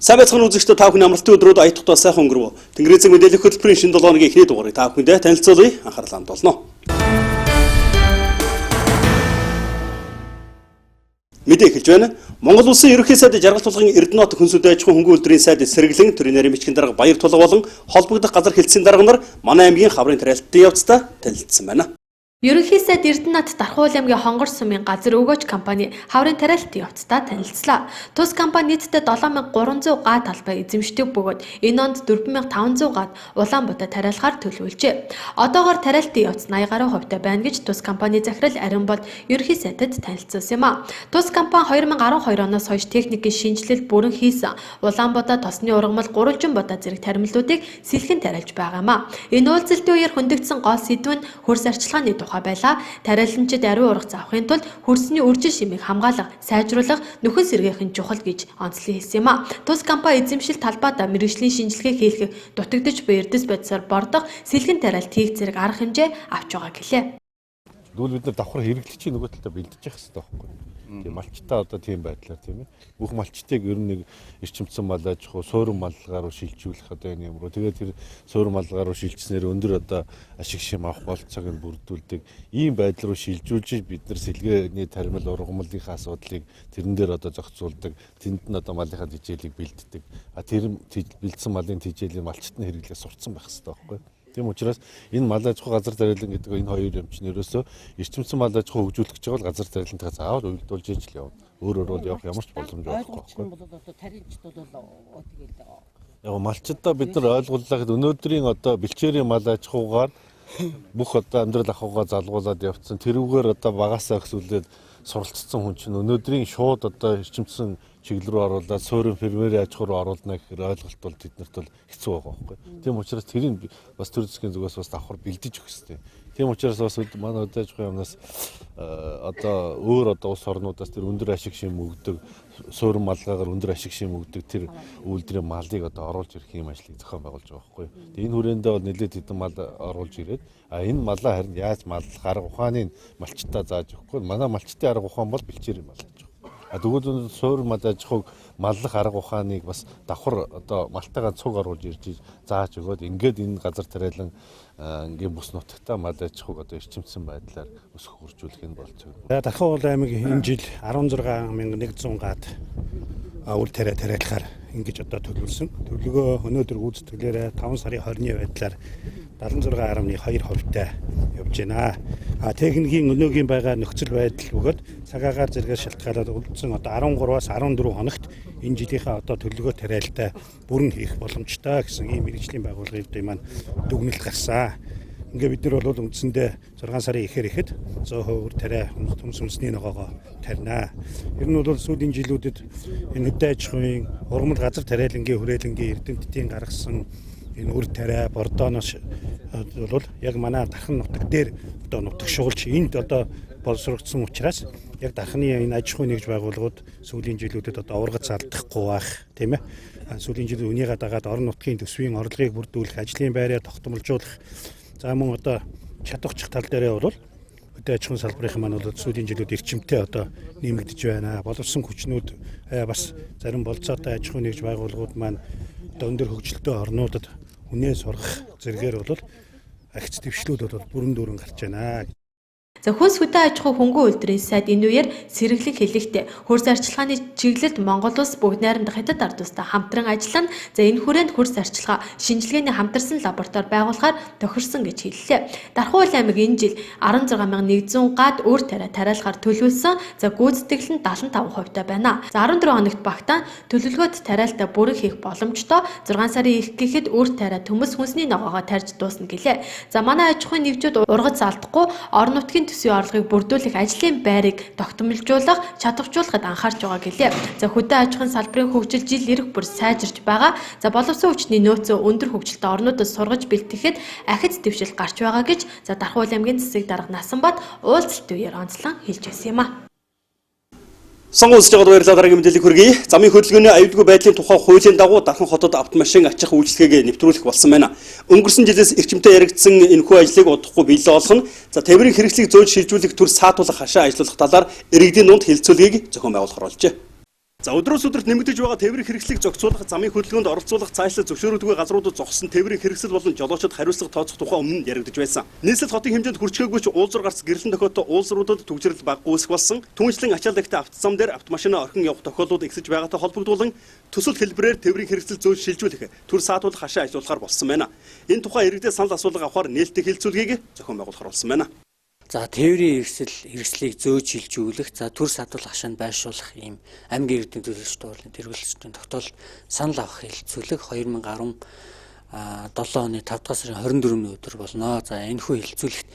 Сайн байцгаана үзэгчдээ та бүхэн амралтын өдрүүд аятахтаа сайхан өнгөрөв. Тэнгэрийн цэг мэдээлэл хөтөлбөрийн шинэ 7 хоногийн эхний дугаарыг та бүхэндээ танилцуулъя. Анхаарлаа хандуулно. Мэдээ эхэлж байна. Монгол Улсын ерөнхий сайд жаргал тулгын Эрдэнэт хүнсүд аж ахуйн хөнгөн үйлдвэрийн сайд сэргэлэн төрийн нарийн бичгийн дарга Баяр Тулга болон холбогдох газар хэлтсийн дарга нар манай аймгийн хаврын тариалтын явцдаа танилцсан байна. Ерөнхий сайд Эрдэнэт Дархуул аймгийн Хонгор сумын газар өгөөж компани хаврын тариалтын явцдаа танилцлаа. Тус компани нийтдээ 7300 га талбай эзэмшдэг бөгөөд энэ онд 4500 гад Улаанбаатар тариалахаар төлөвлөжээ. Одоогоор тариалтын явц 80 гаруй хувьтай байна гэж тус компани захирал Ариун бол ерөнхий сайдад танилцуулсан юм а. Тус компани 2012 оноос хойш техникийн шинжилэл бүрэн хийсэн Улаанбаатар тосны ургамал Гурвалжинбаатар зэрэг таримлуудыг сэлхэн тариалж байгаа юм а. Энэ уулзалтын үеэр хөндөгдсөн гол сэдв нь хөрс арчилгааны байла. Тариаланчид ариун ургац авахын тулд хөрсний үржил шимийг хамгаалах, сайжруулах, нөхөн сэргээхэн чухал гэж онцлог хэлсэн юм а. Тус компани эзэмшил талбайдаа мэргэжлийн шинжилгээ хийх дутагдж буй эрдэс байдлаар бордох, сэлхэн тариалт хийх зэрэг арга хэмжээ авч байгаа гэлээ. Тэгвэл бид нар давхар хэрэглэгчийн нөгөө талаа бэлдэж явах хэрэгтэй байхгүй. Тийм малчтаа одоо тийм байдлаар тийм ээ. Бүх малчтыг ер нь нэг эрчимцэн мал аж ахуй, суурин малгаар руу шилжүүлэх одоо энэ юм руу. Тэгээд тэр суурин малгаар руу шилжснээр өндөр одоо ашиг шим авах болцоог нь бүрдүүлдэг. Ийм байдал руу шилжүүлж бид нар сэлгээний таримал ургамлынхаа асуудлыг тэрэн дээр одоо зохицуулдаг. Тэнд нь одоо малынхаа тижээлийг бэлддэг. Тэр бэлдсэн малын тижээлийн малчтны хэрэглээ сурцсан байх хэрэгтэй байхгүй. Тийм учраас энэ мал аж ахуй газар тариалан гэдэг энэ хоёр юм чинь ерөөсөө эрчимцэн мал аж ахуй хөгжүүлэх гэж байгаа бол газар тариалантайгаа заавал уялдуулж ижил явна. Өөрөөр бол явах ямар ч боломж байхгүй. Яг малчдаа бид нар ойлгууллаа өнөөдрийн одоо бэлчээрийн мал аж ахуйгаар бүх одоо амьдрал ахуйгаа залгуулад явцсан тэрүүгээр одоо багасаа өсвөлээд суралцсан хүн чинь өнөөдрийн шууд одоо эрчимцэн чиглэл рүү оруулаад суурин фермерийн аж ахуй руу оруулна гэхээр ойлголт бол тэднэрт бол хэцүү байгаа байхгүй. Тийм учраас тэрийг бас төр засгийн зүгээс бас давхар бэлдэж өгөх хэрэгтэй. Тийм учраас бас манай аж ахуйн яамнаас одоо өөр одоо улс орнуудаас тэр өндөр ашиг шим өгдөг суурин малгайгаар өндөр ашиг шим өгдөг тэр үйлдвэрийн малыг одоо оруулж ирэх юм ажлыг зохион байгуулж байгаа байхгүй. Энэ хүрээндээ бол нэлээд хэдэн мал оруулж ирээд энэ малаа харин яаж маллах арга ухааны малчтаа зааж өгөхгүй. Манай малчтын арга ухаан бол бэлчээрийн мал. Тэгвэл суурин мал аж ахуйг маллах арга ухааныг бас давхар одоо малтайгаа цуг оруулж ирж зааж өгөөд ингээд энэ газар тариалан ингээд бүс нутагтаа мал аж ахуйг одоо эрчимцсэн байдлаар өсгөх хуржуулах нь болцоо. Дархуул аймаг энэ жил 16100 гад үр тариалахаар ингэж одоо төлөвлөсөн. Төлөвлөгөө өнөөдөр гүйцэтгэлээр 5 сарын 20-ны байдлаар 76.2% явж байна. Техникийн өнөөгийн байгаа нөхцөл байдал бөгөөд цагаагаар зэрэгээс шалтгаалаад үлдсэн одоо 13-аас 14 хоногт энэ жилийнхаа одоо төлөвлөгөө тариалалтаа бүрэн хийх боломжтой гэсэн ийм мэргэжлийн байгууллагын маань дүгнэлт гарсан. Ингээ бид нар бол үндсэндээ 6 сарын ихээр ихэд 100% тариа хүнсний ногоогоо тарина. Ер нь бол сүүлийн жилүүдэд энэ хөдөө аж ахуйн ургамал газар тариалангийн хүрээлэнгийн эрдэмтдийн гаргасан энэ үр тариа бордооноос бол яг манай дархан нутаг дээр одоо нутаг шуулж энд одоо боловсрогдсон учраас яг дарханы энэ аж ахуйн нэгж байгууллагууд сүүлийн жилүүдэд одоо ургац алдахгүй байх тийм ээ. Сүүлийн жил үнийгээ дагаад орон нутгийн төсвийн орлогыг бүрдүүлэх, ажлын байраа тогтмолжуулах за мөн одоо чадварчих тал дээрээ бол хөдөө аж ахуйн салбарын маань бол сүүлийн жилүүд эрчимтэй одоо нэмэгдэж байна. Боловсон хүчнүүд бас зарим болцоотой аж ахуйн нэгж байгууллагууд маань одоо өндөр хөгжилтэй орнуудад үнээ сургах зэргээр бол агц дэвшлүүд бол бүрэн дүүрэн гарч байна. За хөнс хөдөө аж ахуй хөнгөн үйлдвэрийн сайд энэ үеэр сэргэлэг хэлэхдээ хөрс арчилгааны чиглэлд Монгол улс бүгд найрамдах хятад ард улстай хамтран ажиллана. За энэ хүрээнд хөрс арчилгаа шинжилгээний хамтарсан лаборатори байгуулахаар тохирсон гэж хэллээ. Дархуул аймаг энэ жил 16100 гад өөр тариа тариалахаар төлөвлөсөн. За гүйцэтгэл нь 75% та байна. За 14 хоногт багтаан төлөвлөгөөд тариалтаа бүрэн хийх боломжтой. 6 сарын их гэхэд өөр тариа төмөс хүнсний ногоогоо тарьж дуусна гэлээ. За манай аж ахуйн нэгжүүд ургац алдахгүй орон нутгийн төсвийн орлогыг бүрдүүлэх ажлын байрыг тогтмолжуулах, чадваржуулахад анхаарч байгаа гэлээ. За хөдөө аж ахуйн салбарын хөгжил жил ирэх бүр сайжирч байгаа. За боловсон хүчний нөөцөө өндөр хөгжилтэй орнуудад сургаж бэлтгэхэд ахиц дэвшил гарч байгаа гэж за Дархуул аймгийн засаг дарга Насанбат уулзалт үеэр онцлон хэлж байсан юм а. Сонгон үзэж байгаад баярлалаа. Дараагийн мэдээллийг хүргэе. Замын хөдөлгөөний аюулгүй байдлын тухай хуулийн дагуу Дархан хотод автомашин ачих үйлчлэгийг нэвтрүүлэх болсон байна. Өнгөрсөн жилээс эрчимтэй яригдсан энэхүү ажлыг удахгүй биелэл болгоно. За тээврийн хэрэгслийг зөөлж шилжүүлэх төр саатуулах хашаа ажиллах талаар иргэдийн дунд хэлэлцүүлгийг зохион байгуулах оролжээ. За өдрөөс өдөрт нэмэгдэж байгаа тээврийн хэрэгслийг зохицуулах, замын хөдөлгөөнд оролцуулах, цаашлаад зөвшөөрөгдгүй газруудад зогссон тээврийн хэрэгсэл болон жолоочид хариуцлага тооцох тухай өмнө нь яригдж байсан. Нийслэл хотын хэмжээнд хүрчгээгүй ч уулзуур гарц гэрлэн тохиолдсон уулзруудад түгжрэл баггүй үүсэх болсон. Түншлэн ачааллагтай автозам дээр автомашина орхин явах тохиолдлууд ихсэж байгаатай холбогдуулан төсөл хэлбэрээр тээврийн хэрэгсэл зөөл шилжүүлэх, төр саатуулах хашаа ажиллуулахаар болсон байна. Энэ тухай иргэдээ санал асуулга авахар нээлттэй хэлэлцүүлгийг зохион байгуулахар болсон байна. За тээврийн хэрэгслийг зөөж шилжүүлэх, за төр садуулах хашаанд байршуулах ийм аймгийн иргэдийн төлөөлөгч дуурлын тэргүүлэгчдийн тогтоолд санал авах хэлэлцүүлэг 2017 оны 5 дугаар сарын 24-ний өдөр болно. За энэхүү хэлэлцүүлэгт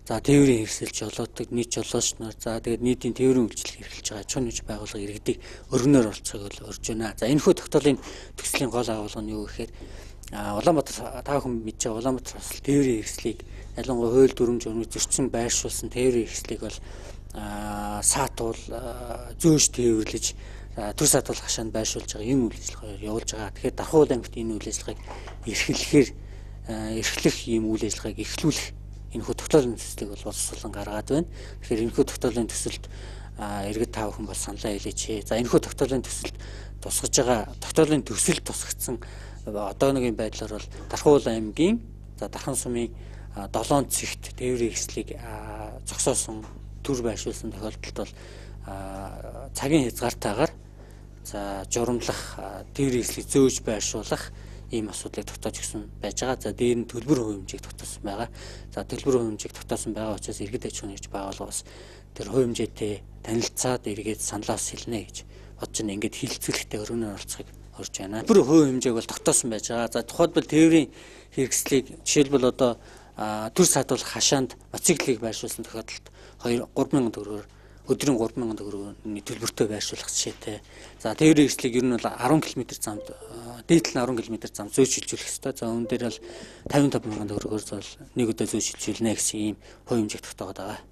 за тээврийн хэрэгсэл жолоодог нийт жолооч нар, за тэгээд нийтийн тээврийн үйлчлэл эрхэлж байгаа ачуун нэгж байгууллага иргэдийг өргөнөөр оролцоог урьж байна. За энэхүү тогтоолын төслийн гол агуулга нь юу гэхээр Улаанбаатар та бүхэн мэдж байгаа Улаанбаатар бас тээврийн хэрэгслийг ялангуяа хууль дүрм журмыг зөрчсөн байршуулсан тээврийн хэрэгслийг бол саатуул зөөж тээвэрлэж төр саатуулах хашаанд байршуулж байгаа юм үйл ажиллагаа явуулж байгаа. Тэгэхээр Дархуул аймагт энэ үйл ажиллагааг эрхлэх ийм үйл ажиллагааг эхлүүлэх энэхүү тогтоолын төслийг бол боловсруулан гаргаад байна. Тэгэхээр энэхүү тогтоолын төсөлд иргэд та бүхэн бас саналаа хэлээч. За энэхүү тогтоолын төсөлд тусгаж байгаа тогтоолын төсөл тусгагдсан одоогийн байдлаар бол Дархуул аймгийн за Дархан сумын 7 цэгт тээврийн хэрэгслийг зогсоосон төр байршуулсан тохиолдолд бол цагийн хязгаартайгаар за журамлах тээврийн хэрэгслийг зөөж байршуулах ийм асуудлыг тогтоож өгсөн байж байгаа. За дээр нь төлбөр хувь хэмжээг тогтоосон байгаа. За төлбөр хувь хэмжээг тогтоосон байгаа учраас иргэд аж ахуйн нэгж байгууллага бас тэр хувь хэмжээтэй танилцаад эргээд саналаас хэлнэ гэж бодож байна. Ингээд хилцүүлэхтэй өргөнөөр оролцохыг урьж байна. Төлбөр хувь хэмжээг бол тогтоосон байж байгаа. За тухайдбал тээврийн хэрэгслийг жишээлбэл одоо төр саатуулах хашаанд мотоциклийг байршуулсан тохиолдолд 3000 төгрөгөөр өдрийн 3000 төгрөгийн төлбөртэй байршуулах жишээтэй. За тээврийн хэрэгслийг ер нь бол 10 км замд дээдлэн 10 км зам зөөж шилжүүлэх ёстой. За үүн дээр бол 55000 төгрөгөөр зол нэг өдөр зөөж шилжүүлнэ гэсэн ийм хувь хэмжээг тогтоогод байгаа.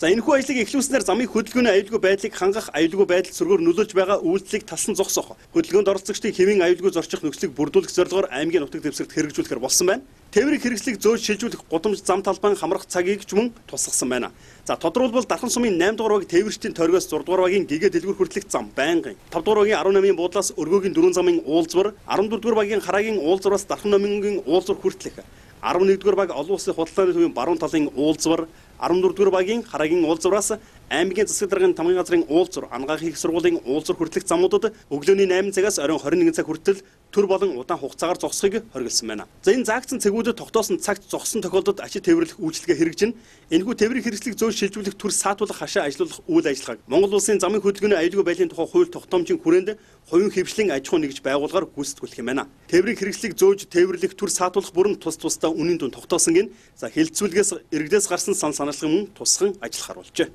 За энэхүү ажлыг эхлүүлснээр замын хөдөлгөөний аюулгүй байдлыг хангах, аюулгүй байдал сүргээр нөлөөлж байгаа үйлдэлийг талсан зогсоох, хөдөлгөөнд оролцогчдын хэвийн аюулгүй зорчих нөхцөлийг бүрдүүлэх зорилгоор аймгийн нутаг дэвсгэрт хэрэгжүүлэхээр болсон байна. Тээврийн хэрэгслийг зөөж шилжүүлэх гудамж зам талбайн хамрах цагийг ч мөн тусгасан байна. За тодорхойлбол Дархан сумын 8 дугаар баг тээвэрчдийн тойргоос 6 дугаар багийн гэгээ дэлгүүр хүртэлх зам байнгын 5 дугаар багийн 18-ийн буудлаас өргөөгийн 4 замын уулзвар, 14 дугаар багийн хараагийн уулзвараас Дархан номингийн уулзвар хүртэлх, 11 дугаар баг олон улсын худалдааны төвийн баруун талын уулзвар, 14 дугаар багийн хараагийн уулзвараас аймгийн засаг даргын тамгын газрын уулзвар, ангаахын их сургуулийн уулзвар хүртэлх замуудад өглөөний 8 цагаас оройн 21 цаг хүртэл төр болон удаан хугацаагаар зогсохыг хориглосон байна. За энэ заагдсан цагуудад тогтоосон цагт зогссон тохиолдолд ачид тээвэрлэх үйлчилгээ хэрэгжинэ. Энэхүү тээврийн хэрэгслийг зөөж шилжүүлэх төр саатуулах хашаа ажиллуулах үйл ажиллагааг Монгол улсын замын хөдөлгөөний аюулгүй байдлын тухай хууль тогтоомжийн хүрээнд хувийн хвшлийн аж ахуйн нэгж байгууллагаар гүйцэтгүүлэх юм байна. Тээврийн хэрэгслийг зөөж тээвэрлэх төр саатуулах бүрэн тус тусдаа үнийн дүн тогтоосон гин. За хэлэлцүүлгээс иргэдээс гарсан саналгын мөн тусган ажиллах харуулжээ.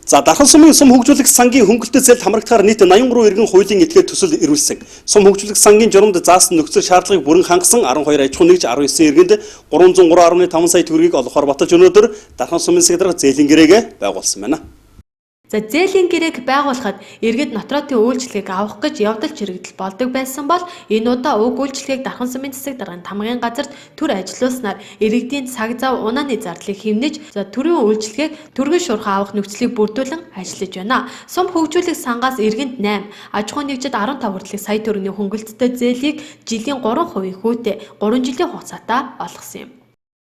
За Дархан сумын сум хөгжүүлэх сангийн хөнгөлөлтөд зээлд хамрагдахаар нийт 83 иргэн хуулийн этгээд төсөл ирүүлсэн. Сум хөгжүүлэх сангийн журамд заасан нөхцөл шаардлагыг бүрэн хангасан 12 аж ахуйн нэгж 19 иргэнд 303.5 сая төгрөгийг олгохоор баталж өнөөдөр Дархан сумын секретар зээлийн гэрээгээ байгуулсан байна. За зээлийн гэрээг байгуулахад иргэд нотротын үйлчлэгийг авах гэж явдал чирэгдэл болдог байсан бол энэ удаа уг үйлчлэгийг Дархан сумын засаг даргын тамгын газарт төр ажиллуулснаар иргэдийн цаг зав унааны зардлыг хэмнэж төрийн үйлчлэгийг түргэн шуурхай авах нөхцөлийг бүрдүүлэн ажиллаж байна. Сум хөгжүүлэх сангаас иргэнд 8, аж ахуйн нэгжид 15 хүртэлх сая төгрөгийн хөнгөлөлттэй зээлийг жилийн 3% хүүтэй 3 жилийн хугацаатай олгосон юм.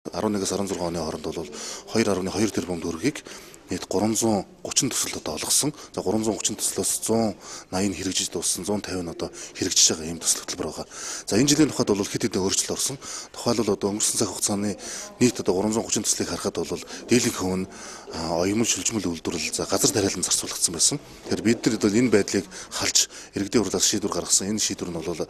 11-аас 16 оны хооронд бол 2.2 тэрбум төгрөгийг нийт 330 төсөлд одоо олгосон. За 330 төслөөс 180 хэрэгжиж дууссан, 150 нь одоо хэрэгжиж байгаа ийм төсөл хөтөлбөр байгаа. За энэ жилийн тухайд бол хэд хэдэн өөрчлөлт орсон. Тухайлбал одоо өнгөрсөн цаг хугацааны нийт одоо 330 төслийг харахад бол дийлэнх хүн оюмн шилжмэл үйлдвэрлэл, за газар тариалан зарцуулагдсан байсан. Тэгэхээр бид нар бол энэ байдлыг халж иргэдийн хурлаас шийдвэр гаргасан. Энэ шийдвэр нь бол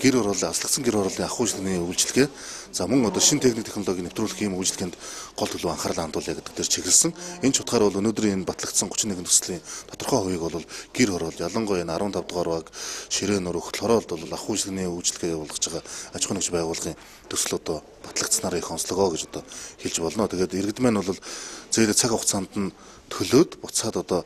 гэр ороолын аслагдсан гэр ороолын ахуй шилжлэгийн үйлчлэгээ, за мөн одоо шинэ техник технологиг нэвтрүүлэх ийм үйлчлэгэнд гол төлөв анхаарал хандуулъя гэдэг дээр чиглэсэн. Энэ утгаараа бол өнөөдрийн энэ батлагдсан 31 төслийн тодорхой хувийг бол гэр хороол, ялангуяа энэ 15 дугаар баг ширээ нурх хороолд бол ахуй шилжлэгийн үйлчлэгээ явуулж байгаа аж ахуйн нэгж байгууллагын төсөл одоо батлагдсанараа их онцлогоо гэж одоо хэлж болно. Тэгээд иргэд маань бол зээлээ цаг хугацаанд нь төлөөд буцаад одоо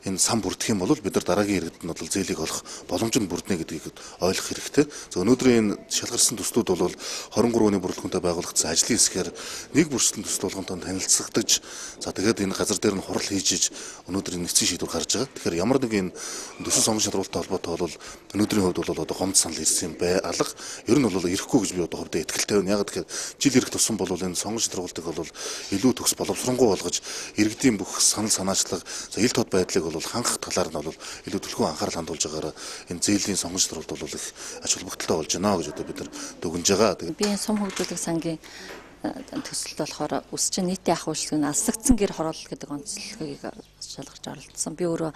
энэ сан бүрдэх юм бол бид нар дараагийн иргэдэд нь бол зээлийг олох боломж нь бүрднэ гэдгийг ойлгох хэрэгтэй. За өнөөдрийн шалгарсан төслүүд бол 23 оны бүрэлдэхүүнтэй байгуулагдсан ажлын хэсгээр нэг бүрчлэн төсөл болгонтой танилцагдаж, за тэгээд энэ газар дээр нь хурал хийж өнөөдрийн нэгдсэн шийдвэр гарч байгаа. Тэгэхээр ямар нэгэн төсөл сонгон шалгуулалттай холбоотой бол өнөөдрийн хувьд бол одоо гомд санал ирсэн юм бай алга. Ер нь бол ирэхгүй гэж би одоо хувьдаа итгэлтэй байна. Яг тэгэхээр жил ирэх тусам бол энэ сонгон шалгуулалтыг бол илүү төгс боловсронгуй болгож иргэдийн бүх санал санаачлаг, за ил тод байдлыг бол хангах талаар нь бол илүү төлхөө анхаарал хандуулж байгаараа энэ зээлийн сонгон шалгуулалт бол их ач холбогдолтой болж байна гэж одоо бид нар дүгнж байгаа. Би энэ сум хөгжүүлэх сангийн төсөлд болохоор өсч нийтийн ахуйчлал нь алсагдсан гэр хороол гэдэг онцлогийг шалгарч оролцсон. Би өөрөө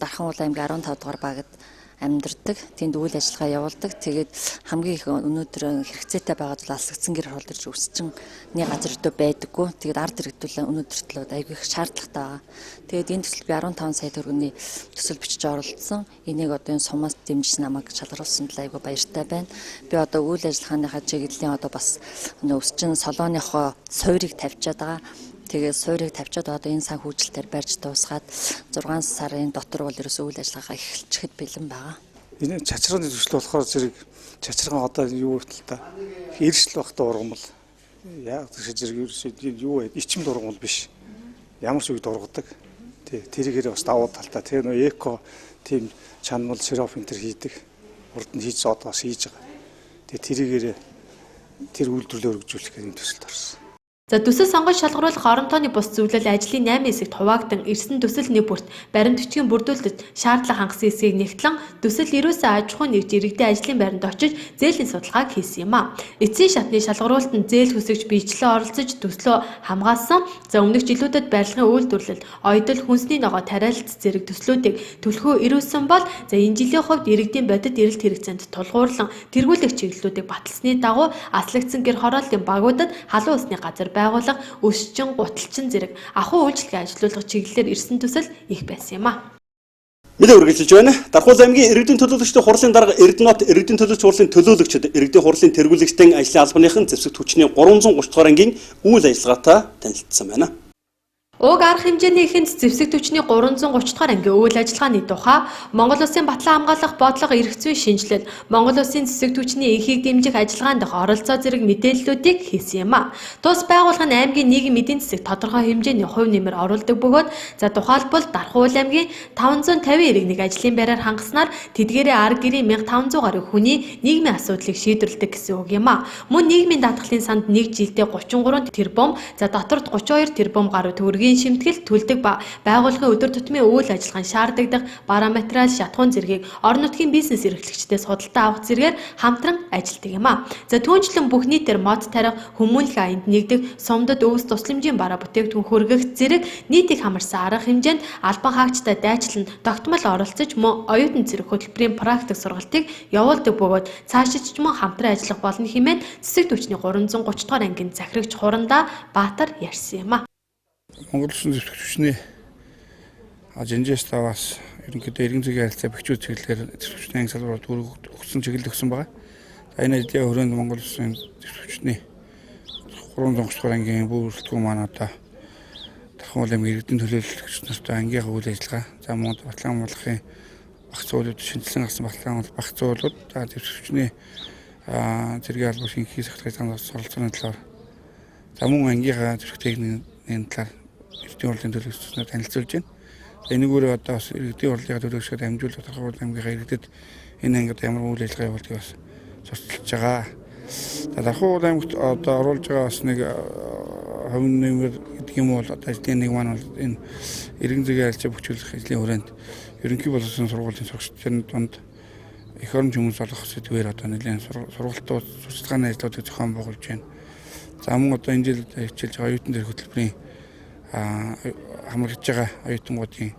Дархан уулын аймгийн 15 дугаар багт амьдардаг, тэнд үйл ажиллагаа явуулдаг. Тэгээд хамгийн их өнөөдөр хэрэгцээтэй байгаа зүйл алсагдсан гэр хороол ирж өсчин нэг газар өдөө байдаггүй. Тэгээд ард иргэдүүлэн өнөөдөр төлөө айгүй их шаардлагатай байгаа. Тэгээд энэ төсөлд би 15 сая төгрөгийн төсөл бичиж оролцсон. Энийг одоо энэ сумаас дэмжиж намайг шалгаруулсан тул айгүй баяртай байна. Би одоо үйл ажиллагааныхаа чиглэлийн одоо бас өсчин солооныхоо суурийг тавьчаад байгаа. Тэгээд суурийг тавьчаад одоо энэ сан хөгжилтээр барьж дуусгаад 6 сарын дотор бол ерөөсөө үйл ажиллагаа эхэлчихэд бэлэн байгаа. Энэ чачрын төсөл болохоор зэрэг чачрын одоо юу вэ та эрсдэл багтаа ургамал яг тэр зэрэг ерөөсөө юу вэ ичим дургамал биш. Ямар ч үед дургадаг. Тэрийгээр бас давуу талтай. Тэгээ нөө эко тийм чанмал сироп энэ төр хийдэг. Урд нь хийж одоо бас хийж байгаа. Тэгээ тэрийгээр тэр үйлдвэрлэлөө өргөжүүлэх гэдэг төсөлд орсон. За төсөл сонгож шалгаруулах орон тооны бус зөвлөл ажлын 8 хэсэгт хуваагдсан ирсэн төсөл нэг бүрт баримт бичгийн бүрдүүлэлт шаардлага хангасан хэсгийг нэгтлэн төсөл ерөөсөө аж ахуй нэгж иргэдийн ажлын байранд очиж зээлийн судалгааг хийсэн юм а. Эцсийн шатны шалгаруулалтанд зээл хүсэгч биечлэн оролцож төслөө хамгаалсан. За өмнөх жилүүдэд барилгын үйлдвэрлэл, оёдол, хүнсний ногоо тариалт зэрэг төслүүдийг төлхөө ирүүлсэн бол за энэ жилийн хувьд иргэдийн бодит эрэлт хэрэгцээнд тулгуурлан тэргүүлэх чиглэлүүдийг баталсны дагуу аслагдсан гэр хорооллын багуудад халуун усны газар байгуулах, өсчин, гуталчин зэрэг ахуй үйлчлэгээ ажилуулах чиглэлээр ирсэн төсөл их байсан юм а. Мэдээ үргэлжилж байна. Дархуул аймгийн иргэдийн төлөөлөгчдийн хурлын дарга Эрдэнэт иргэдийн төлөөлөгч хурлын төлөөлөгчд иргэдийн хурлын тэргүүлэгчдийн ажлын албаныхан зэвсэг түвшний 330 дугаар ангийн үйл ажиллагаатай танилцсан байна. Уг арга хэмжээний эхэнд зэвсэг түвшний 330 дугаар ангийн үйл ажиллагааны тухай Монгол Улсын батлан хамгаалах бодлого эрх зүйн шинжилэл, Монгол Улсын зэвсэг түвшний энхийг дэмжих ажиллагаанд оролцоо зэрэг мэдээллүүдийг хийсэн юм а. Тус байгууллага нь аймгийн нийгмийн эдийн засаг тодорхой хэмжээний хувь нэмэр оруулдаг бөгөөд за тухайлбал Дархуул аймгийн 550 иргэнийг ажлын байраар хангаснаар тэдгээрээ арга гэрийн 1500 гаруй хүний нийгмийн асуудлыг шийдвэрлэдэг гэсэн үг юм а. Мөн нийгмийн даатгалын санд нэг жилдээ 33 тэрбум, за доторд 32 тэрбум гаруй төгрөгийн шимтгэл төлдөг ба байгууллагын өдөр тутмын үйл ажиллагаанд шаарддаг бараматериал, шатхуун зэргийг орон нутгийн бизнес эрхлэгчдээс худалдаа авах зэргээр хамтран ажилладаг юм а. За түүнчлэн бүх нийтээр мод тарих, хүмүүнлэх аянд нэгдэх, сумдад өвс тусламжийн бараа бүтээгдэхүүн хүргэх зэрэг нийтийг хамарсан арга хэмжээнд албан хаагчтай дайчлан тогтмол оролцож мөн оюутан зэрэг хөтөлбөрийн практик сургалтыг явуулдаг бөгөөд цаашид ч мөн хамтран ажиллах болно хэмээн зэвсэг түвшний 330 дугаар ангийн захирагч Хурандаа Баатар ярьсан юм а. Монгол Улсын зэвсэг түвшний Ажинжээставаас ерөнхийдөө иргэн зүйн харилцаа бэхжүүл чиглэлээр зэвсэг түвшний анги салбарт өгсөн чиглэл өгсөн байгаа. За энэ ажлын хүрээнд Монгол Улсын зэвсэг түвшний 330 дугаар ангийн бүрэлдэхүүн маань одоо Дархан уулын иргэдийн төлөөлөгч нартай ангийнхаа үйл ажиллагаа, за мөн батлан хамгаалахын багц зуулууд шинжилсэн гарсан батлан хамгаалах багц зуулууд, за зэвсэг түвшний зэргийн албан шинжилгээ сахилгын суралцааны талаар, за мөн ангийнхаа зэвсэг техникийн талаар иргэдийн хурлын төлөөлөгчдөд танилцуулж байна. Энэгээрээ одоо бас иргэдийн хурлын төлөөлөгчдөд амжуулах Дархан аймгийн иргэдэд энэ ангид ямар үйл ажиллагаа явуулдгийг бас цуцлж байгаа. Дархан аймагт одоо оруулж байгаа бас нэг хувь нэмэр гэдэг юм бол одоо ажлын нэг маань бол энэ иргэн зүйн харилцаа бөхжүүлэх ажлын хүрээнд ерөнхий боловсролын сургуулийн сурагчдын дунд эх орон хүмүүс олох сэдвээр одоо нэлээд сургалтууд, судалгааны ажлуудыг зохион байгуулж байна. За мөн одоо энэ жил хичээлж байгаа оюутан зэрэг хөтөлбөрийн хамрагдж байгаа оюутангуудын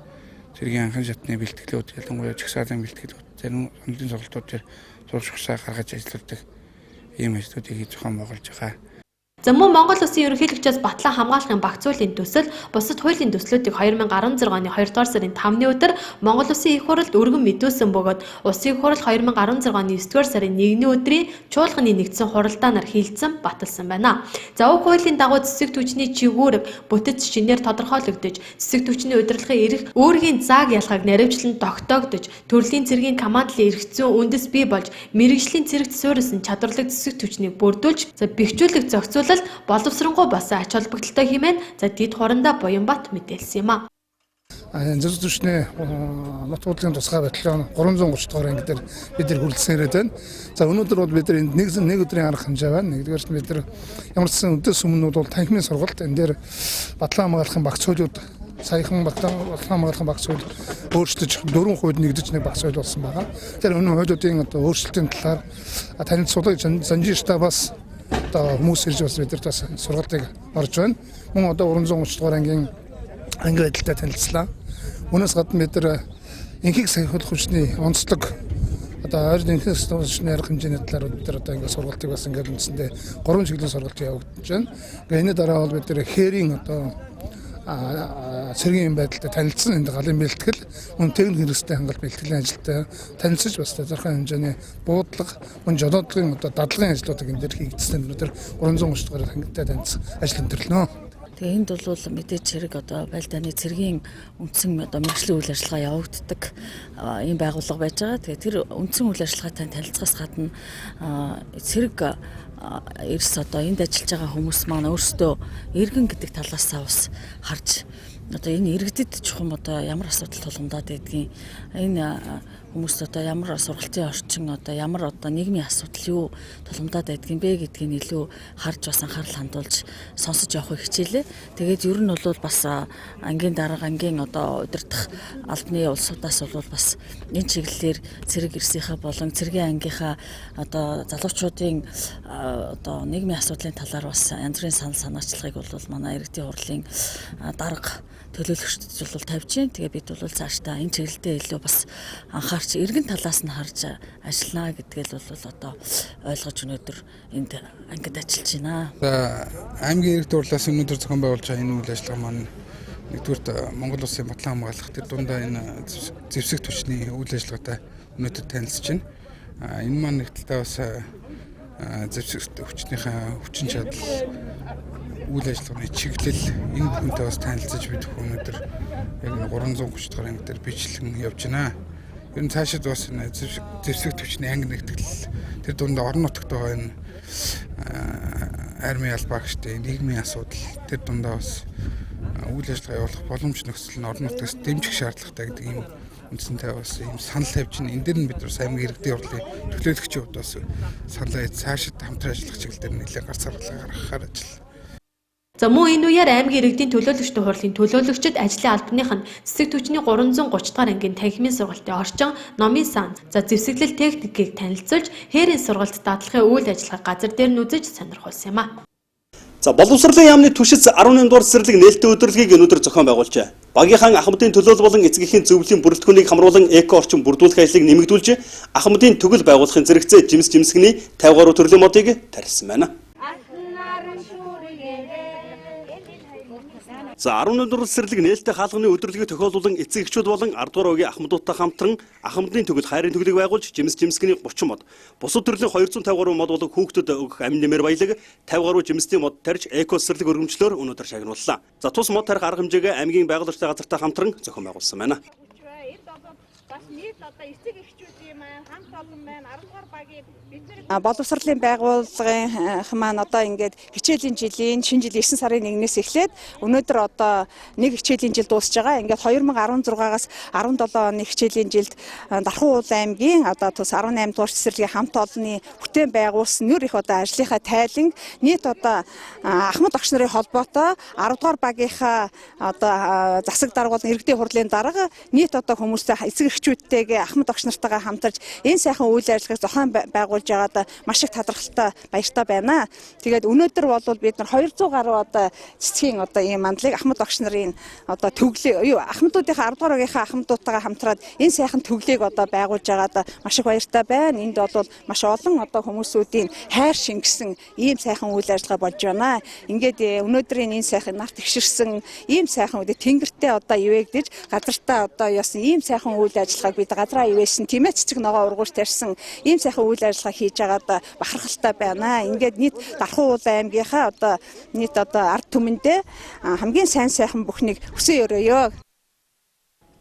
зэргийн анхан шатны бэлтгэлүүд, ялангуяа жагсаалын бэлтгэлүүд, зарим онлын сургалтууд дээр сурах шугасаа гаргаж ажилладаг ийм ажлуудыг зохион байгуулж байгаа. За мөн Монгол Улсын ерөнхийлөгчөөс батлан хамгаалахын багцуулын төсөл бусад хуулийн төслүүдийг 2016 оны 2 дугаар сарын 5-ны өдөр Монгол Улсын их хурлд өргөн мэдүүлсэн бөгөөд Улсын их хурл 2016 оны 9 дугаар сарын 1-ний өдрийн чуулганы нэгдсэн хуралдаанаар хилцэн баталсан байна. За уг хуулийн дагуу цэцэг түвшний чигүүрэг бүтэц шинээр тодорхойлогдож, цэцэг түвшний удирдлагын эрх үүргийн зааг ялгааг наривчлан тогтоогдож, төрлийн цэргийн командлын эрх зүйн үндэс бий болж, мэрэгжлийн цэрэгт суурилсан чадварлаг цэцэг түвшнийг бүрдүүлж, бэхжүүлэх зохицуулалт боловсронгуй басан ач холбогдолтой хэмээн дид хурандаа Буянбат мэдээлсэн юм а. Цэцэг түвшний нот хурлын тусгай батальон 330 дугаар анги дээр бид нар хүрэлцэн ирээд байна. За өнөөдөр бол бид нар энд нэг өдрийн арга хэмжээ байна. Нэгдүгээр нь бид нар ямар ч өдөөс өмнө бол танхимын сургалт энэ дээр батлан хамгаалахын багц хуулиуд саяхан батлан хамгаалахын багц хууль өөрчлөж 4 хувьд нэгдэж нэг багц хууль болсон байгаа. Тэр өнөө хуулиудын одоо өөрчлөлтийн талаар танилцуулгыг Занжир штабаас одоо хүмүүс ирж бас бид нар бас сургалтыг орж байна. Мөн одоо 330 дугаар ангийн анги байдалтай танилцлаа. Үүнээс гадна бид нар инхийг сахиулах хүчний онцлог одоо ойрын инхийг сахиулах хүчний арга хэмжээний талаар бид нар одоо ингээд сургалтыг бас ингээд үндсэндээ 3 чиглэлийн сургалт явагдаж байна. Ингээд энэ дараа бол бид нар хээрийн одоо цэргийн байдалтай танилцсан энэ галын бэлтгэл мөн техник хэрэгслийн хангалт бэлтгэлийн ажилтай танилцж бас тодорхой хэмжээний буудлага мөн жолоодлагын одоо дадлагын ажлуудыг энэ дээр хийгдсэн өнөөдөр 330 дугаар хангалттай танилцсан ажил өндөрлөнө. Тэгээ энд бол мэдээж хэрэг одоо байлдааны цэргийн үндсэн одоо мэргэжлийн үйл ажиллагаа явагддаг ийм байгууллага байж байгаа. Тэгээ тэр үндсэн үйл ажиллагаатай танилцахаас гадна цэрэг эрс одоо энд ажиллаж байгаа хүмүүс маань өөрсдөө иргэн гэдэг талаасаа бас харж одоо энэ иргэдэд чухам одоо ямар асуудал тулгамдаад байдгийг энэ хүмүүст одоо ямар сургалтын орчин одоо ямар одоо нийгмийн асуудал юу тулгамдаад байдгийг бэ гэдгийг илүү харж бас анхаарал хандуулж сонсож явахыг хичээлээ. Тэгээд ер нь бол бас ангийн дарга ангийн одоо удирдах албаны улсуудаас бол бас энэ чиглэлээр цэрэг эрсийнхаа болон цэргийн ангийнхаа одоо залуучуудын одоо нийгмийн асуудлын талаар бас янз бүрийн санал санаачлагыг бол манай иргэдийн хурлын дарга төлөөлөгчдөд бол тавьж байна. Тэгээ бид бол цаашдаа энэ чиглэлдээ илүү бас анхаарч иргэн талаас нь харж ажиллана гэдгээл бол одоо ойлгож өнөөдөр энд ангид ажиллаж байна. За аймгийн иргэд хурлаас өнөөдөр зохион байгуулж байгаа энэ үйл ажиллагаа маань нэгдүгürt Монгол Улсын батлан хамгаалах тэр дундаа энэ зэвсэг түвшний үйл ажиллагаатай өнөөдөр танилцж байна. Энэ маань нэг талдаа бас зэвсэг хүчнийхээ хүчин чадал үйл ажиллагааны чиглэл энэ бүхэнтэй бас танилцаж бид өнөөдөр яг 330 дугаар анги дээр бичлэн явж байна. Ер нь цаашид бас энэ зэвсэг түвшний анги нэгтгэл тэр дундаа орон нутагт байгаа энэ армийн албаагчдын нийгмийн асуудал тэр дундаа бас үйл ажиллагаа явуулах боломж нөхцөл нь орон нутгаас дэмжих шаардлагатай гэдэг ийм үндсэнтэй бас ийм санал тавьж байна. Энэ дээр нь бид бас аймгийн иргэдийн хурлын төлөөлөгчийн хувьд бас саналаа цаашид хамтран ажиллах чиглэл дээр нэлээд гарц гаргахаар ажиллана. За мөн энэ үеэр аймгийн иргэдийн төлөөлөгчдийн хурлын төлөөлөгчид ажлын албаных нь цэцэг түвшний 330 дугаар ангийн танхимын сургалтын орчин, номын сан, за зэвсэглэл техникийг танилцуулж, хээрийн сургалт дадлахын үйл ажиллагааг газар дээр нь үзэж сонирхуулсан юм а. За боловсролын яамны түшиц 18 дугаар цэцэрлэг нээлттэй өдрөлгийг өнөөдөр зохион байгуулжээ. Багийнхан ахмадын төлөөлөл болон эцгийнхээ зөвлөлийн бүрэлдэхүүнийг хамруулан эко орчин бүрдүүлэх ажлыг нэмэгдүүлж, ахмадын төгөл байгуулахын зэрэгцээ жимс жимсгний 50 гаруй төрлийн модыг тарьсан байна. За 18 дугаар цэцэрлэг нээлттэй хаалганы өдрөлгийг тохиолдуулан эцэг эхчүүд болон 10 дугаар үеийн ахмадуудтай хамтран ахмадын төгөл хайрын төглийг байгуулж жимс жимсгний 30 мод, бусад төрлийн 250 гаруй мод болон хүүхдэд өгөх амин нэмэр баялаг 50 гаруй жимсний мод тарьж эко цэцэрлэг өргөмжлөөр өнөөдөр шагнууллаа. За тус мод тарих арга хэмжээгээ аймгийн байгуулагчтай газартай хамтран зохион байгуулсан байна. Боловсролын байгууллагын маань одоо ингээд хичээлийн жилийн шинэ жилийн 9 сарын 1-ээс эхлээд өнөөдөр одоо нэг хичээлийн жил дуусж байгаа. Ингээд 2016-аас 17 оны хичээлийн жилд Дархан уул аймгийн одоо тус 18 дугаар цэцэрлэгийн хамт олонны бүтээн байгуулсан нэр их одоо ажлынхаа тайлан нийт одоо ахмад огч нарын холбоотой 10 дугаар багийнхаа одоо засаг дарга болон иргэдийн хурлын дарга нийт одоо хүмүүстэй эцэг эмэгтэйчүүдтэйгээ ахмад огш нартайгаа хамтарч энэ сайхан үйл ажиллагааг зохион байгуулж байгаадаа маш их талархалтай баяртай байна. Тэгээд өнөөдөр бол бид нар 200 гаруй одоо цэцгийн одоо ийм мандлыг ахмад огш нарын одоо төглөө ахмадуудынхаа 10 дугаар багийнхаа ахмадуудтайгаа хамтраад энэ сайхан төглийг одоо байгуулж байгаадаа маш их баяртай байна. Энд бол маш олон одоо хүмүүсүүдийн хайр шингэсэн ийм сайхан үйл ажиллагаа болж байна. Ингээд өнөөдрийн энэ сайхан нарт ихширсэн ийм сайхан үедээ тэнгэртээ одоо ивэгдэж газартаа одоо яасан ийм сайхан үйл ажиллагааг бид газраа ивэсэн тийм ээ цэцэг ногоо ургуулж тарьсан ийм сайхан үйл ажиллагаа хийж байгаад бахархалтай байна. Ингээд нийт Дархан уулын аймгийнхаа одоо нийт одоо ард түмэндээ хамгийн сайн сайхан бүхнийг хүсэн өрөөё.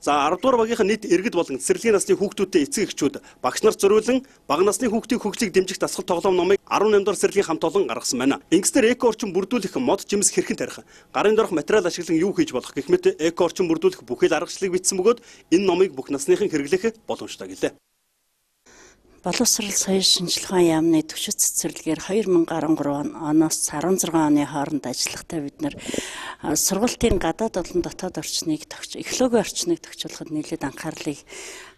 За 10 дугаар багийнхаа нийт иргэд болон цэцэрлэгийн насны хүүхдүүдтэй эцэг эхчүүд багш нарт зориулан бага насны хүүхдийн хөгжлийг дэмжих дасгал тоглоом номыг 18 дугаар цэцэрлэгийн хамт олон гаргасан байна. Ингэснээр эко орчин бүрдүүлэх мод жимс хэрхэн тарих, гарын дорох материал ашиглан юу хийж болох гэх мэт эко орчин бүрдүүлэх бүхэл аргачлалыг бичсэн бөгөөд энэ номыг бүх насныхан хэрэглэх боломжтой гэлээ. Боловсрол соёл шинжилгээ яамны төвшөт цэцэрлэгээр 2013 оноос 16 оны хооронд ажиллахдаа бид нэр сургалтын гадаад болон дотоод орчныг экологийн орчныг тохижуулахад нэлээд анхаарлыг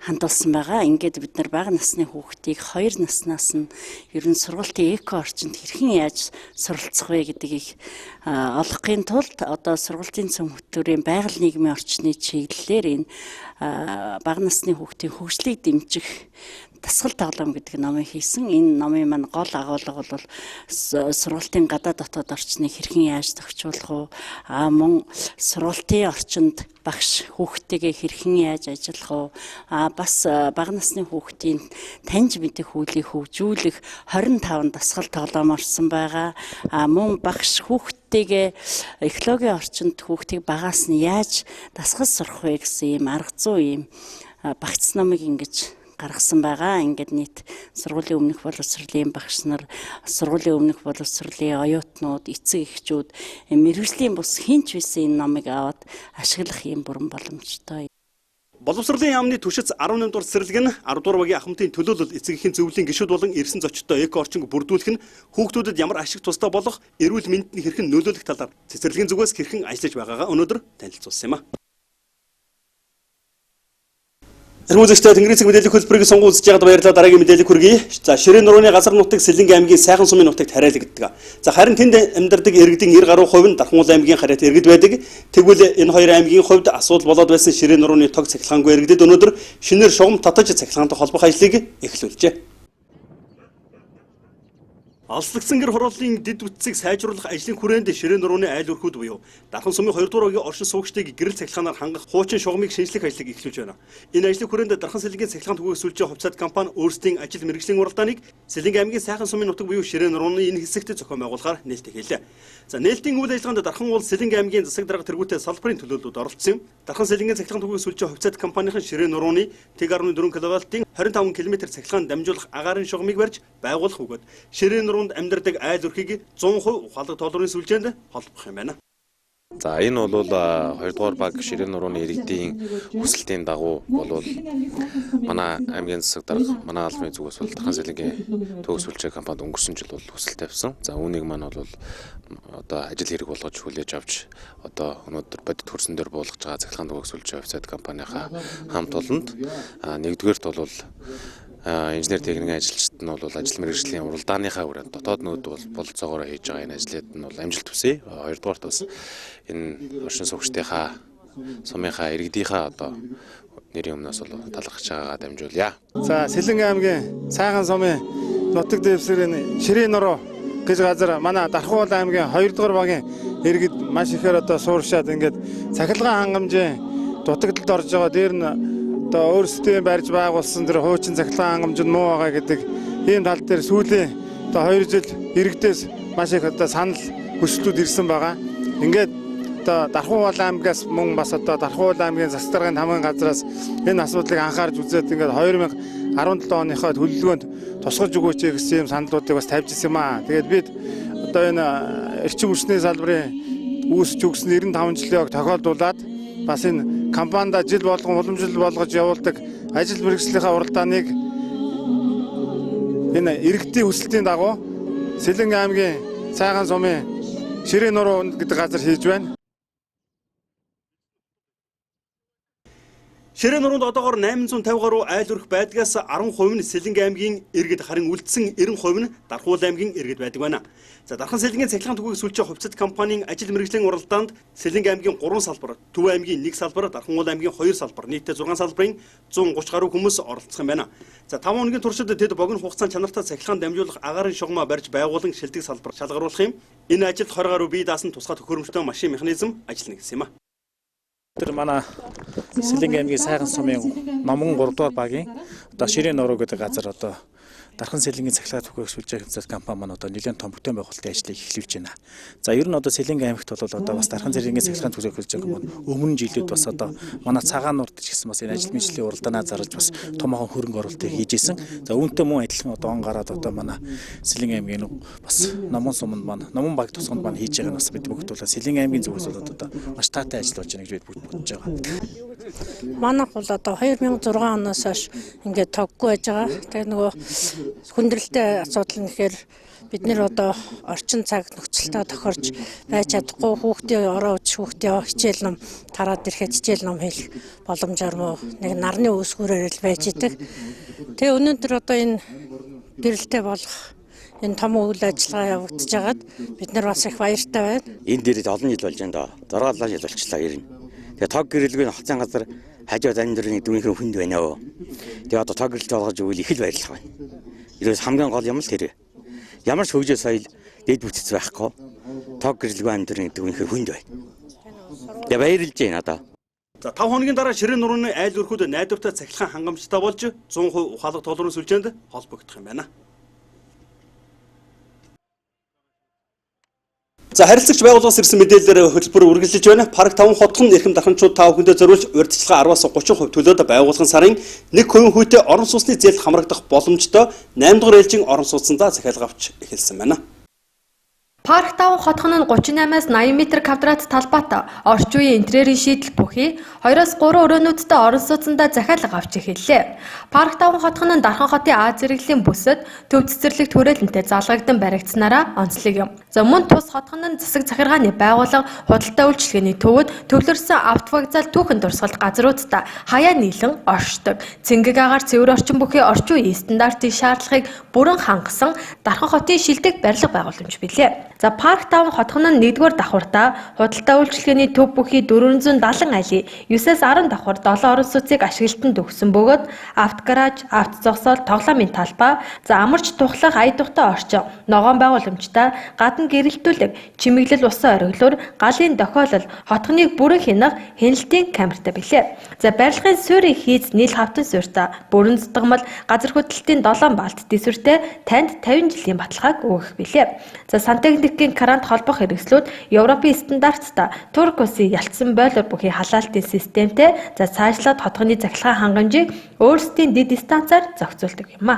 хандуулсан байгаа. Ингээд бид нар бага насны хүүхдийг 2 наснаас нь ер нь сургалтын эко орчинд хэрхэн яаж суралцах вэ гэдгийг олохын тулд одоо сургалтын цөм хөтөлбөрийн байгаль нийгмийн орчны чиглэлээр энэ бага насны хүүхдийн хөгжлийг дэмжих дасгал тоглоом гэдэг номыг хийсэн. Энэ номын маань гол агуулга бол сургалтын гадаад дотоод орчныг хэрхэн яаж тохижуулах вэ? Мөн сургалтын орчинд багш хүүхдтэйгээ хэрхэн яаж ажиллах вэ? Бас бага насны хүүхдийн таньж мэдэх хөлийг хөгжүүлэх 25 дасгал тоглоом орсон байгаа. Мөн багш хүүхдтэйгээ экологийн орчинд хүүхдийг багаас нь яаж дасгал сурах вэ гэсэн ийм арга зүй ийм багц номыг ингэж гаргасан байгаа. Ингээд нийт сургуулийн өмнөх боловсролын багш нар, сургуулийн өмнөх боловсролын оюутнууд, эцэг эхчүүд мэргэжлийн бус хинч байсан энэ номыг аваад ашиглах юм бүрэн боломжтой. Боловсролын яамны түшиц 18 дугаар цэцэрлэг нь 10 дугаар багийн ахмадын төлөөлөл эцэг эхийн зөвлөлийн гишүүд болон ирсэн зочдтой эко орчинг бүрдүүлэх нь хүүхдүүдэд ямар ашиг тустай болох, эрүүл мэндэд хэрхэн нөлөөлөх талаар цэцэрлэгийн зүгээс хэрхэн ажиллаж байгаагаа өнөөдөр танилцуулсан юм а. Эргүүлэгчтэй Тэнгэрийн цэг мэдээллийн хөтөлбөрийг сонгон үзэж байгаад баярлалаа. Дараагийн мэдээлэл хүргэе. За Ширээ нурууны газар нутаг Сэлэнгийн аймгийн Сайхан сумын нутагт харьяалагддаг. За харин тэнд амьдардаг иргэдийн 90 гаруй хувь нь Дархан уулын аймгийн харьяат иргэд байдаг. Тэгвэл энэ хоёр аймгийн хувьд асуудал болоод байсан Ширээ нурууны тог цахилгаангүй иргэдэд өнөөдөр шинээр шугам татаж цахилгаантай холбох ажлыг эхлүүлжээ. Алслагдсан гэр хорооллын дэд бүтцийг сайжруулах ажлын хүрээнд Ширээ нурууны айл өрхүүд буюу Дархан сумын 2 дугаар багийн оршин суугчдыг гэрэл цахилгаанаар хангах хуучин шугамыг шинжлэх ажлыг эхлүүлж байна. Энэ ажлын хүрээнд Дархан Сэлэнгийн цахилгаан түгээх сүлжээ хувьцаат компани өөрсдийн ажил мэргэжлийн уралдааныг Сэлэнгийн аймгийн Сайхан сумын нутаг буюу Ширээ нурууны энэ хэсэгт зохион байгуулахаар нээлттэй хэллээ. За нээлтийн үйл ажиллагаанд Дархан уул Сэлэнгийн аймгийн засаг дарга тэргүүтээ салбарын төлөөллүүд оролцсон юм. Дархан Сэлэнгийн цахилгаан түгээх сүлжээ хувьцаат компанийн Ширээ нурууны 1.4 кВт-ийн 25 км цахилгаан дамжуулах агаарын шугамыг барьж байгуулах бөгөөд Ширээ нуруунд амьдардаг айл өрхийг 100% ухаалаг тоолрын сүлжээнд холбох юм байна. За энэ бол 2 дугаар баг Ширээ нурууны иргэдийн хүсэлтийн дагуу бол манай аймгийн засаг дарга манай албаны зүгээс бол Дархан Сэлэнгийн төгс сүлжээ компанид өнгөрсөн жил бол хүсэлт тавьсан. За үүнийг маань бол одоо ажил хэрэг болгож хүлээж авч одоо өнөөдөр бодит хөрсөн дээр буулгаж байгаа цахилгаан төгс сүлжээ хувьцаат компанийнхаа хамт олонд нэгдүгээрт бол инженер техникийн ажилчид нь бол ажил мэргэжлийн уралдааныхаа хүрээнд дотоод нүүд бололцоогоор хийж байгаа энэ ажлууд нь бол амжилт хүсье. Хоёрдугаарт бас энэ оршин суугчдынхаа сумынхаа иргэдийнхаа одоо нэрийн өмнөөс бол талархаж байгаагаа дамжуулъя. За Сэлэнгийн аймгийн Сайхан сумын нутаг дэвсгэрийн Ширээ нуруу гэж газар манай Дархан уулын аймгийн 2 дугаар багийн иргэд маш ихээр одоо сууршаад ингээд цахилгаан хангамжийн дутагдалд орж байгаа. Дээр нь одоо өөрсдөө барьж байгуулсан тэр хуучин цахилгаан хангамж нь муу байгаа гэдэг ийм тал дээр сүүлийн одоо 2 жил иргэдээс маш их одоо санал хүслүүд ирсэн байгаа. Ингээд одоо Дархан уулын аймгаас мөн бас одоо Дархан уулын аймгийн засаг даргын хамгийн газраас энэ асуудлыг анхаарч үзээд ингээд 2017 оныхоо төлөвлөгөөнд тусгаж өгөөч гэсэн ийм саналуудыг бас тавьж ирсэн юм аа. Тэгээд бид одоо энэ эрчим хүчний салбарын үүсч өгсөн 95 жилийн тохиолдуулаад бас энэ компанид жил болгон уламжлал болгож явуулдаг ажил мэргэжлийнхаа уралдааныг энэ иргэдийн хүсэлтийн дагуу Сэлэнгийн аймгийн Сайхан сумын Ширээ нуруу гэдэг газар хийж байна. Ширээ нуруунд одоогоор 850 гаруй айл өрх байдгаас 10% нь Сэлэнг аймгийн иргэд, харин үлдсэн 90% нь Дархуул аймгийн иргэд байдаг байна. За Дархан Сэлэнгийн цахилгаан түгээх сүлжээ хувьцат компанийн ажил мэргэжлийн уралдаанд Сэлэнг аймгийн 3 салбар, Төв аймгийн 1 салбар, Дархангуул аймгийн 2 салбар, нийтдээ 6 салбарын 130 гаруй хүмүүс оролцох юм байна. За 5 хоногийн туршид тэд богино хугацаанд чанартай цахилгаан дамжуулах агаарын шугамаа барьж байгуулан шилдэг салбар шалгаруулах юм. Энэ ажилд 20 гаруй бие даасан тусгай төхөөрөмжтэй машин механизм ажиллана гэсэн юм а. Тэр манай Сэлэнг аймгийн Сайхан сумын номон 3 дугаар багийн одоо Ширээ нуруу гэдэг газар одоо Дархан Сэлэнгийн цахилгаан түгээх сүлжээ хэмжээс компани маань одоо нэлээд том бүтээн байгуулалтын ажлыг эхлүүлж байна. За ер нь одоо Сэлэнг аймагт бол одоо бас Дархан Сэлэнгийн цахилгаан түгээх сүлжээ компани өмнө жилүүд бас одоо манай цагаануурд ч гэсэн бас энэ ажил мэргэжлийн уралдаанаа зарлж бас томоохон хөрөнгө оруулалтыг хийжсэн. За үүнтэй мөн адилхан одоо он гараад одоо манай Сэлэнг аймгийн бас номон суманд маань номон баг тусганд маань хийж байгаа нь бас бид бүгд бол Сэлэнг аймгийн зүгээс бол одоо маш таатай ажил болж байна гэж бид бүгд бодож байгаа. Манайх бол одоо 2006 оноос хойш ингээд тоггүй байж байгаа. Тэгээ нөгөө хүндрэлтэй асуудал нь гэхээр бид нэр одоо орчин цаг нөхцөлтөө тохирж байж чадахгүй хүүхдийн ороо үз хүүхдийн хичээл ном тараад ирэхэд хичээл ном хийх боломжоор муу нэг нарны үүсгүүрээр л байж идэг. Тэгээ өнөөдөр одоо энэ гэрэлтэй болох энэ том үйл ажиллагаа явагдаж байгаад бид нар бас их баяртай байна. Энэ дээрээ олон жил болж байна доо. 6 жил болчихлоо ер нь. Тэгээ тог гэрэлгүй хацсан газар хажууд амьдралын дүүнийхэн хүнд байна оо. Тэгээ одоо тог гэрэлт болгож өгвөл их л баярлах байна. Ерөөс хамгийн гол юм л тэр. Ямар ч хөгжил соёл дэд бүтц байхгүй. Тог гэрэлгүй амьдралын дүүнийхэн хүнд байна. Тэгээ баярлж байна одоо. За 5 хоногийн дараа Ширээ нурууны айл өрхүүд найдвартай цахилгаан хангамжтай болж 100% ухаалаг толгорын сүлжээнд холбогдох юм байна. За харилцагч байгууллагаас ирсэн мэдээлэлээр хөтөлбөр үргэлжлэж байна. Парк 5 хотхон эрхэм дарханчууд 5 хүндээ зориулж урьдчилгаа 10-аас 30% төлөөд байгуулгын сарын 1% хүүтэй орон сууцны зээл хамрагдах боломжтой 8 дугаар ээлжийн орон сууцндаа захиалга авч эхэлсэн байна. Парк 5 хотхон нь 38-аас 80 м2 талбайтай орчин үеийн интерьерийн шийдэл бүхий 2-3 өрөөнүүдтэй орон сууцндаа захиалга авч эхэллээ. Парк 5 хотхон нь Дархан хотын Аз зэрэглэлийн бүсэд төв цэцэрлэгт хүрээлэнтэй залгагдан баригдсанараа онцлог юм. За мөн тус хотхон нь засаг захиргааны байгууллага худалдаа үйлчилгээний төвөд төвлөрсөн автовокзал түүхэн дурсгалт газруудтай хаяа нийлэн оршдог. Цэнгэг агаар цэвэр орчин бүхий орчин үеийн стандартын шаардлагыг бүрэн хангасан Дархан хотын шилдэг барилга байгууламж билээ. За Парк 5 хотхон нь 1-р давхуртаа худалдаа үйлчилгээний төв бүхий 470 айлын 9-ээс 10 давхар 7 орон сууцыг ашиглалтанд өгсөн бөгөөд автогараж, автозогсоол, тоглоомын талбай, за амарч тухлах ая тухтай орчин, ногоон байгууламжтай, гадна гэрэлтүүлэг, чимэглэл усан ориглоор, галын дохиолол, хотхоныг бүрэн хянах хяналтын камертай билээ. За барилгын суурийн хийц нийл хавтан суурьтай, бүрэн зутгамал, газар хөдлөлтийн 7 балт дэсвэртэй танд 50 жилийн баталгааг өгөх билээ. За сантехникийн крант холбох хэрэгслүүд Европын стандарттай Турк улсын ялцсан бойлор бүхий халаалтын системтэй за цаашлаад хотгоны захилгаан хангамжийг өөрсдийн дэд станцаар зохицуулдаг юм а.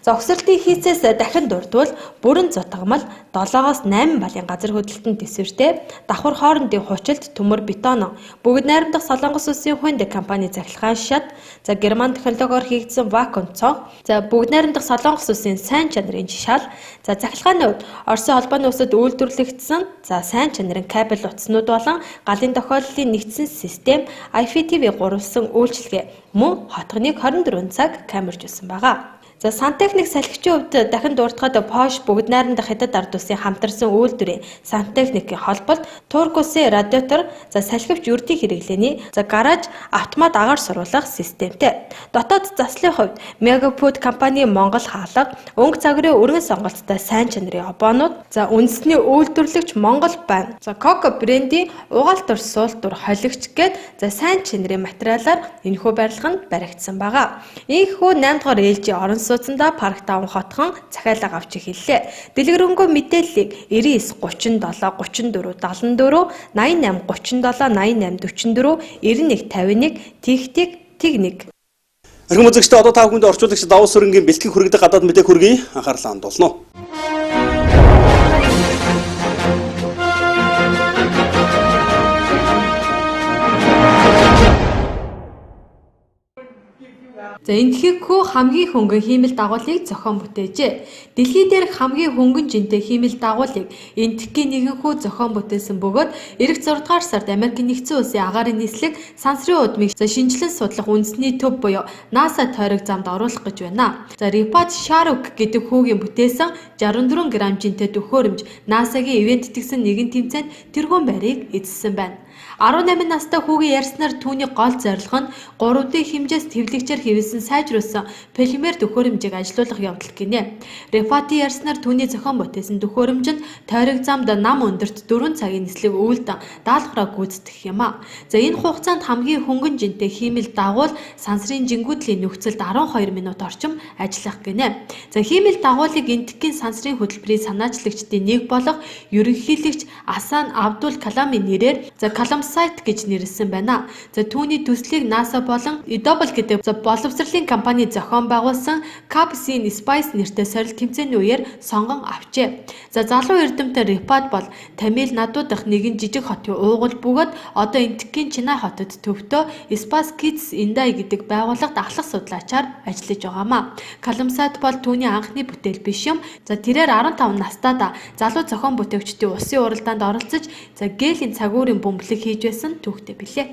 Зогсролтын хийцээс дахин дурдвал бүрэн зутгамал 7-оос 8 балын газар хөдлөлтөнд төсвөртэй давхар хоорондын хуучилт төмөр бетон бүгд найрамдах Солонгос улсын Hyundai компани захилгаан шат за герман технологиор хийгдсэн вакуум цонх за бүгд найрамдах Солонгос улсын сайн чанарын шал за захилгааны хувьд Оросын холбооны улсад үйлдвэрлэгдсэн за сайн чанарын кабель утаснууд болон галын тохиоллын нэгдсэн систем IPTV гурвалсан үйлчилгээ мөн хотгоныг 24 цаг камержуулсан байгаа. За сантехник салхичийн хувьд дахин дуртахад Пош бүгд найрамдах Хятад ард улсын хамтарсан үйлдвэрийн сантехникийн холболт Турк улсын радиатор за салхивч үрдийн хэрэглээний за гараж автомат агаар суруулах системтэй. Дотоод заслын хувьд Мегафуд компани Монгол хаалга өнгө цагрын өргөн сонголттой сайн чанарын обоонууд за үндэсний үйлдвэрлэгч Монгол байна. За Коко брендийн угаалтур суултур холигч гээд за сайн чанарын материалаар энэхүү барилга нь баригдсан байгаа. Ийхүү 8 дугаар ээлжийн орон сууцндаа Парк 5 хотхон захиалга авч эхэллээ. Дэлгэрэнгүй мэдээллийг 99 37 34 74 88 37 88 44 91 51 тэг1. Эрхэм үзэгчдээ одоо та бүхэнд орчуулагч давуу сүрэнгийн бэлтгэн хүргэдэг гадаад мэдээ хүргэе. Анхаарлаа хандуулно. За энэхүү хамгийн хөнгөн хиймэл дагуулыг зохион бүтээжээ. Дэлхий дээрх хамгийн хөнгөн жинтэй хиймэл дагуулыг энэтхэгийн нэгэнхүү зохион бүтээсэн бөгөөд эх 6 дугаар сард Америкийн нэгдсэн улсын агаарын нислэг сансрын удмыг шинжилэн судлах үндэсний төв буюу NASA тойрог замд оруулах гэж байна. За Report Sharuk гэдэг хүүгийн бүтээсэн 64 грамм жинтэй төхөөрөмж NASA-гийн ивент итгэсэн нэгэн тэмцээнд тэргуун байрыг эзэлсэн байна. 18 настай хүүгийн ярьснаар түүний гол зорилго нь 3D хэмжээс твлэгчээр хэвлсэн сайжруулсан полимер төхөөрөмжийг ажилуулах явдал гинэ. Рефати ярьснаар түүний зохион бүтээсэн төхөөрөмж нь тойрог замд нам өндөрт 4 цагийн нислэг өвөлдөн даалгавраа гүйцэтгэх юм а. За энэ хугацаанд хамгийн хөнгөн жинтэй хиймэл дагуул сансрын жингүүдлийн нөхцөлд 12 минут орчим ажиллах гинэ. За хиймэл дагуулыг энэтхэгийн сансрын хөтөлбөрийн санаачлагчдын нэг болох ерөнхийлөгч Асан Абдул Каламын нэрээр за сайт гэж нэрлсэн байна. За түүний төслийг NASA болон EW гэдэг боловсролын компани зохион байгуулсан Capsin Spice нэртэй сорилт тэмцээний үеэр сонгон авчээ. За залуу эрдэмтэн Report бол Тамил надууд дахь нэгэн жижиг хотын уугуул бөгөөд одоо энэтхэгийн Чинай хотод төвтөө Spice Kids Indai гэдэг байгууллагад ахлах судлаачаар ажиллаж байгаамаа. Calamsite бол түүний анхны бүтээл биш юм. За тэрээр 15 настайдаа залуу зохион бүтээгчдийн улсын уралдаанд оролцож за гелийн цагуурын бөмбөлөг хийж байсан түүхтэй билээ.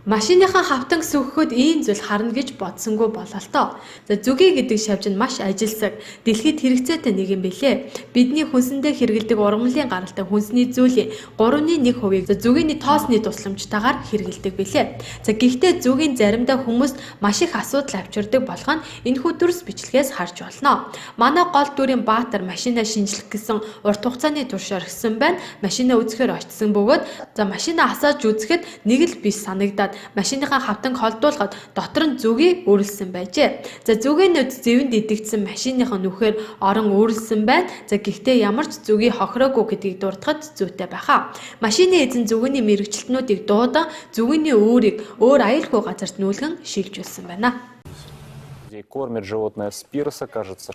Машиныхаа хавтан сөхөхөд ийм зүйл харна гэж бодсонгүй болоо л тоо. За зүгий гэдэг шавж нь маш ажилсаг, дэлхийд хэрэгцээтэй нэг юм билээ. Бидний хүнсэндээ хэрэгэлдэг ургамлын гаралтай хүнсний зүйлийн 3.1% за зүгийн тоосны тусламжтайгаар хэрэгэлдэг билээ. За гэхдээ зүгийн заримдаа хүмүүст маш их асуудал авчирдаг болгоо нь энэхүү дүрс бичлэгээс харж болно. Манай гол дүрийн Баатар машинаа шинжлэх гэсэн урт хугацааны турш орхисон байна. Машинаа үзэхээр очсон бөгөөд за машинаа асааж үзэхэд нэг л биш санагдаад машиныхаа хавтанг холдуулахад дотор нь зүгийг өөрлөсөн байжээ. За зүгийн нүд зэвэнд идэгдсэн машиныхаа нүхээр орон өөрлөсөн байна. За гэхдээ ямар ч зүгийг хохироогүй гэдгийг дурдахад зүйтэй байхаа. Машины эзэн зүгийн мэрэгчлэтнүүдийг дуудан зүгийн өөрийг өөр аюулгүй газарт нүүлгэн шилжүүлсэн байна.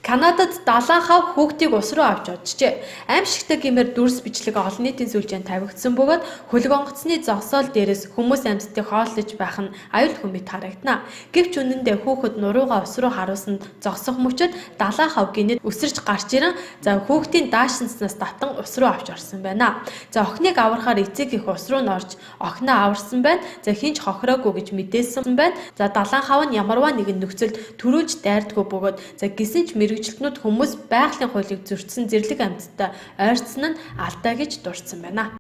Канадад далайн хав хүүхдийг ус руу авч оджээ. Аимшигтай гэмээр дүрс бичлэг олон нийтийн сүлжээнд тавигдсан бөгөөд хөлөг онгоцны зогсоол дээрээс хүмүүс амьтдыг хооллож байх нь аюулгүй мэт харагдана. Гэвч үнэндээ хүүхэд нуруугаа ус руу харуулсанд зогсох мөчөд далайн хав гинэд өсөрч гарч ирэн за хүүхдийн даашинснаас татан ус руу авч орсон байна. За охиныг аврахаар эцэг их ус руу норж охиноо аварсан байна. За хинч хохироогүй гэж мэдээсэн байна. За далайн хав нь ямарваа нэгэн нөхцөлд төрүүлж дайрдгүй бөгөөд за гисэн ч мэрэгчлэтнүүд хүмүүс байгалийн хуулийг зөрчсөн зэрлэг амьтдаа ойрцсон нь алдаа гэж дурдсан байна.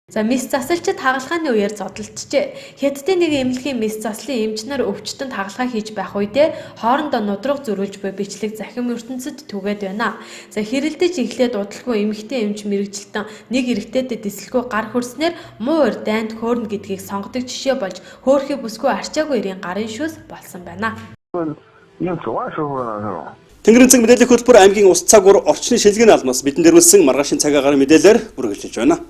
За мис засалчид хагалгааны үеэр зодтолчжээ. Хятадын нэг эмнэлгийн мис заслын эмч нар өвчтөнд хагалгаа хийж байх үедээ хоорондоо нудраг зөрүүлж буй бичлэг захим ертөнцид түгээд байна. За хэрэлдэж эхлээд удалгүй эмэгтэй эмч мэрэгчлэн нэг эрэгтэйдэд дисэлгүй гар хөрснээр муу өр дайнд хөөрнө гэдгийг сонгодог жишээ болж хөөрхий бүсгүй арчаагүй эрийн гарын шүүс болсон байна. Тэнгэрийн цаг мэдээллийн хөтөлбөр аймгийн ус цагуур орчны шилжгийн албанаас бидэнд дэрвэлсэн маргаашийн цаг агаарын мэдээлэлээр үргэлжилж байна.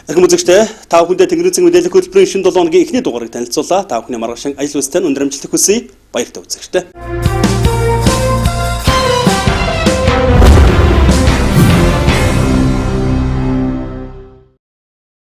Ахим үзэгчтэй та бүхэндээ Тэнгэрийн цэг мэдээлэл хөтөлбөрийн шинэ 7 өдрийн эхний дугаарыг танилцууллаа. Та бүхний маргааш ажил үйлстэй өндөр амжилт хүсье. Баяртай үзэгчтэй.